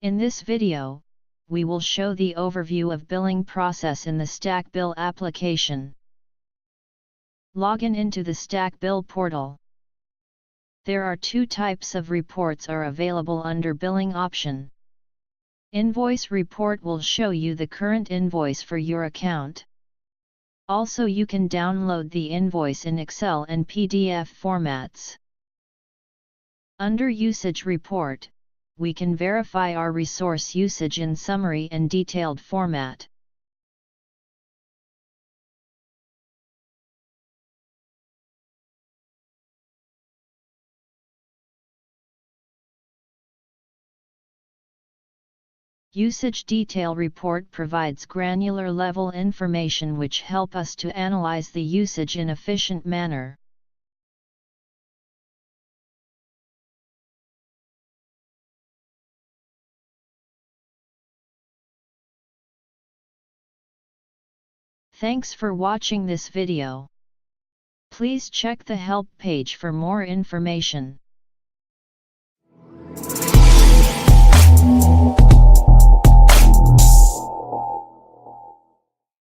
In this video, we will show the overview of billing process in the StackBill application. Login into the StackBill portal. There are two types of reports are available under billing option. Invoice report will show you the current invoice for your account. Also, you can download the invoice in Excel and PDF formats. Under usage report, we can verify our resource usage in summary and detailed format. Usage detail report provides granular level information which help us to analyze the usage in efficient manner. Thanks for watching this video. Please check the help page for more information.